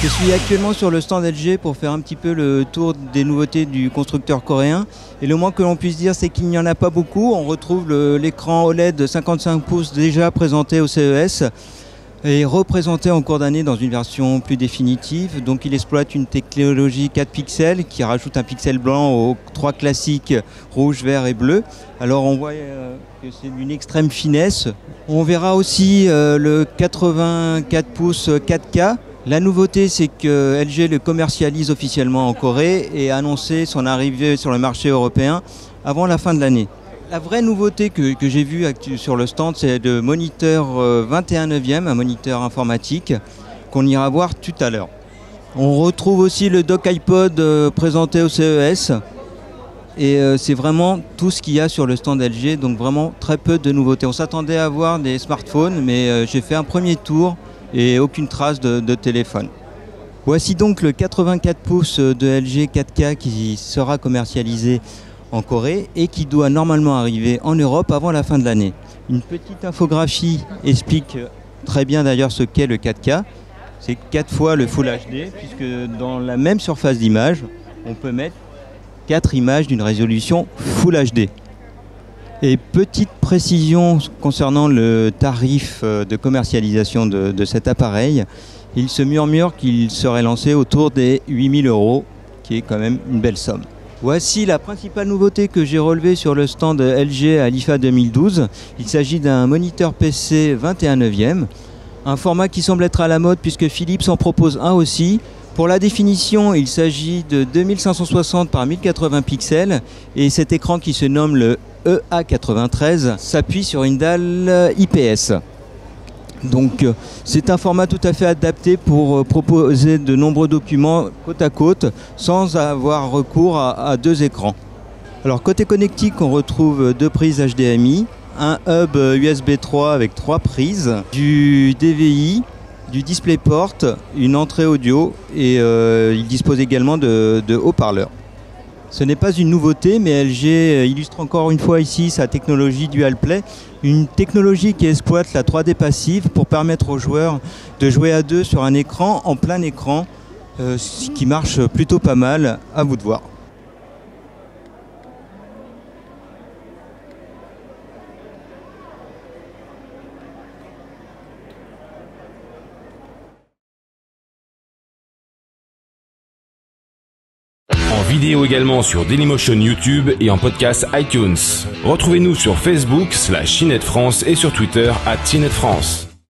Je suis actuellement sur le stand LG pour faire un petit peu le tour des nouveautés du constructeur coréen. Et le moins que l'on puisse dire, c'est qu'il n'y en a pas beaucoup. On retrouve l'écran OLED de 55 pouces déjà présenté au CES et représenté en cours d'année dans une version plus définitive. Donc il exploite une technologie 4 pixels qui rajoute un pixel blanc aux 3 classiques rouge, vert et bleu. Alors on voit que c'est d'une extrême finesse. On verra aussi le 84 pouces 4K. La nouveauté, c'est que LG le commercialise officiellement en Corée et a annoncé son arrivée sur le marché européen avant la fin de l'année. La vraie nouveauté que j'ai vue sur le stand, c'est le moniteur 21/9, un moniteur informatique qu'on ira voir tout à l'heure. On retrouve aussi le dock iPod présenté au CES et c'est vraiment tout ce qu'il y a sur le stand LG, donc vraiment très peu de nouveautés. On s'attendait à voir des smartphones, mais j'ai fait un premier tour et aucune trace de téléphone. Voici donc le 84 pouces de LG 4K qui sera commercialisé en Corée et qui doit normalement arriver en Europe avant la fin de l'année. Une petite infographie explique très bien d'ailleurs ce qu'est le 4K. C'est 4 fois le Full HD, puisque dans la même surface d'image, on peut mettre 4 images d'une résolution Full HD. Et petite précision concernant le tarif de commercialisation de cet appareil, il se murmure qu'il serait lancé autour des 8 000 €, qui est quand même une belle somme. Voici la principale nouveauté que j'ai relevée sur le stand LG à l'IFA 2012. Il s'agit d'un moniteur PC 21/9, un format qui semble être à la mode puisque Philips en propose un aussi. Pour la définition, il s'agit de 2560 par 1080 pixels et cet écran qui se nomme le EA93 s'appuie sur une dalle IPS. Donc c'est un format tout à fait adapté pour proposer de nombreux documents côte à côte sans avoir recours à 2 écrans. Alors côté connectique, on retrouve 2 prises HDMI, un hub USB 3 avec 3 prises, du DVI, du DisplayPort, une entrée audio et il dispose également de haut-parleurs. Ce n'est pas une nouveauté, mais LG illustre encore une fois ici sa technologie DualPlay, une technologie qui exploite la 3D passive pour permettre aux joueurs de jouer à 2 sur un écran, en plein écran, ce qui marche plutôt pas mal, à vous de voir. En vidéo également sur Dailymotion YouTube et en podcast iTunes. Retrouvez-nous sur Facebook /CNET France et sur Twitter @CNET France.